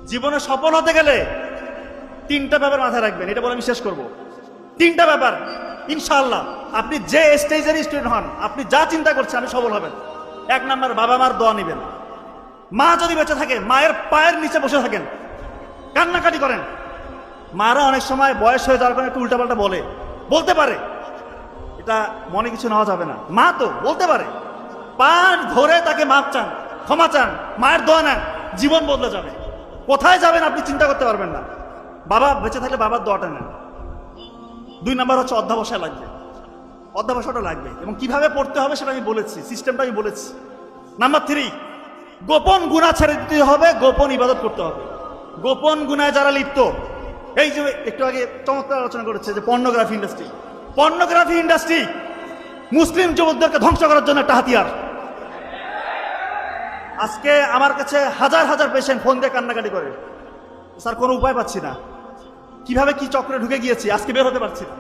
জীবনে সফল হতে গেলে তিনটা ব্যাপার মাথায় রাখবেন, এটা বলে আমি শেষ করব। তিনটা ব্যাপার ইনশাআল্লাহ আপনি যে স্টেজের স্টুডেন্ট হন, আপনি যা চিন্তা করছেন আপনি সফল হবেন। এক নাম্বার, বাবা মার দোয়া নেবেন। মা যদি বেঁচে থাকে মায়ের পায়ের নিচে বসে থাকেন, কান্নাকাটি করেন। মারা অনেক সময় বয়স হয়ে যাওয়ার কারণে একটু উল্টাপাল্টা বলতে পারে, এটা মনে কিছু নেওয়া যাবে না। মা তো বলতে পারে, পা ধরে তাকে মাপ চান, ক্ষমা চান, মায়ের দোয়া নেন, জীবন বদলে যাবে। কোথায় যাবেন আপনি চিন্তা করতে পারবেন না। বাবা বেঁচে থাকলে বাবার দোয়াটা নেন। দুই নাম্বার হচ্ছে অধ্যাবসায় লাগবে, অধ্যাবসায়টা লাগবে এবং কিভাবে পড়তে হবে সেটা আমি বলেছি, সিস্টেমটা আমি বলেছি। নাম্বার 3, গোপন গুনাহ ছেড়ে দিতে হবে, গোপন ইবাদত করতে হবে। গোপন গুনায় যারা লিপ্ত, এই যে একটু আগে চমৎকার আলোচনা করেছে যে পর্নোগ্রাফি ইন্ডাস্ট্রি মুসলিম যুবকদেরকে ধ্বংস করার জন্য একটা হাতিয়ার। আজকে আমার কাছে হাজার হাজার পেশেন্ট ফোন দিয়ে কান্নাকাটি করে, স্যার কোনো উপায় পাচ্ছি না, কিভাবে কি চক্রে ঢুকে গিয়েছি, আজকে বের হতে পারছি না,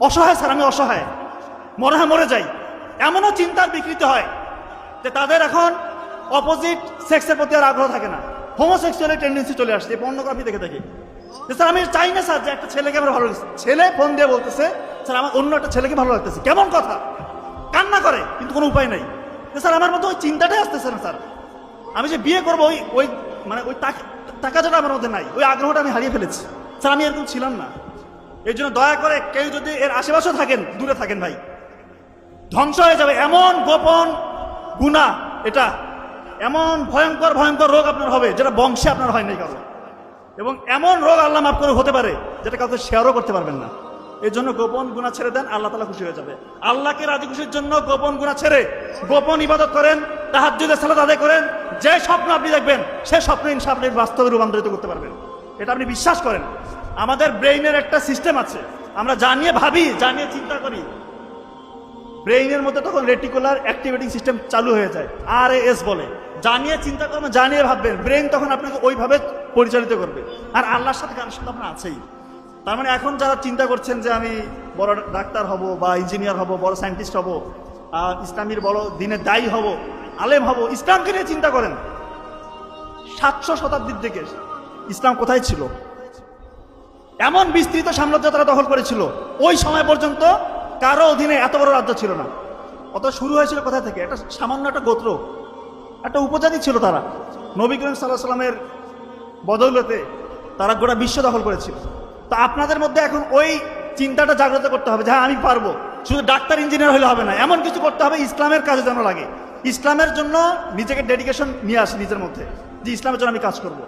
অসহায় স্যার, আমি অসহায়, মনে হয় মরে যাই। এমনও চিন্তার বিকৃতি হয় যে তাদের এখন অপোজিট সেক্সের প্রতি আর আগ্রহ থাকে না, হোমোসেক্সুয়ালের টেন্ডেন্সি চলে আসছে পর্নোগ্রাফি দেখে দেখে। স্যার আমি চাই না স্যার যে একটা ছেলেকে আমার ভালো লাগছে, ছেলে ফোন দিয়ে বলতেছে স্যার আমার অন্য একটা ছেলেকে ভালো লাগতেছে, কেমন কথা, কান্না করে কিন্তু কোনো উপায় নাই। স্যার আমার মধ্যে ওই চিন্তাটাই আসতেছে না স্যার, আমি যে বিয়ে করবো ওই মানে ওই টাকা যেটা আমার মধ্যে নাই, ওই আগ্রহটা আমি হারিয়ে ফেলেছি। স্যার আমি এরকম ছিলাম না। এই জন্য দয়া করে কেউ যদি এর আশেপাশেও থাকেন দূরে থাকেন ভাই, ধ্বংস হয়ে যাবে। এমন গোপন গুনাহ এটা, এমন ভয়ঙ্কর ভয়ঙ্কর রোগ আপনার হবে যেটা বংশে আপনার হয় নাই কারো, এবং এমন রোগ আল্লাহ মাফ করে হতে পারে যেটা কাউকে শেয়ারও করতে পারবেন না। এই জন্য গোপন গুনাহ ছেড়ে দেন, আল্লাহ তাআলা খুশি হয়ে যাবে। আল্লাহকে রাজি খুশির জন্য গোপন গুনাহ ছেড়ে গোপন ইবাদত করেন, তাহাজ্জুদের সালাত আদায় করেন। যে স্বপ্ন আপনি দেখবেন সে স্বপ্ন ইনশাআল্লাহ আপনি বাস্তবে রূপান্তরিত করতে পারবেন, এটা আপনি বিশ্বাস করেন। আমাদের ব্রেইনের একটা সিস্টেম আছে, আমরা জানিয়ে ভাবি, জানিয়ে চিন্তা করি, ব্রেইনের মধ্যে তখন রেটিকুলার অ্যাক্টিভেটিং সিস্টেম চালু হয়ে যায়, RAS বলে। জানিয়ে চিন্তা করবেন, জানিয়ে ভাববেন, ব্রেইন তখন আপনাকে ওইভাবে পরিচালিত করবে। আর আল্লাহর সাথে কানেকশন আপনার আছেই। তার মানে এখন যারা চিন্তা করছেন যে আমি বড় ডাক্তার হব বা ইঞ্জিনিয়ার হব, বড় সায়েন্টিস্ট হব, ইসলামীর বড় দিনের দায়ী হব, আলেম হব, ইসলামকে নিয়ে চিন্তা করেন। 700 শতাব্দীর দিকে ইসলাম কোথায় ছিল? এমন বিস্তৃত সাম্রাজ্য তারা দখল করেছিল, ওই সময় পর্যন্ত কারো অধীনে এত বড় রাজ্য ছিল না। অত শুরু হয়েছিল কোথা থেকে? একটা সামান্য একটা গোত্র, একটা উপজাতি ছিল তারা। নবী করিম সাল্লাল্লাহু আলাইহি ওয়াসাল্লামের বদৌলতে তারা গোটা বিশ্ব দখল করেছিল। তো আপনাদের মধ্যে এখন ওই চিন্তাটা জাগ্রত করতে হবে যে হ্যাঁ আমি পারবো, শুধু ডাক্তার ইঞ্জিনিয়ার হলে হবে না, এমন কিছু করতে হবে ইসলামের কাজে যেন লাগে, ইসলামের জন্য নিজেকে ডেডিকেশন নিয়ে আসে নিজের মধ্যে, যে ইসলামের জন্য আমি কাজ করব।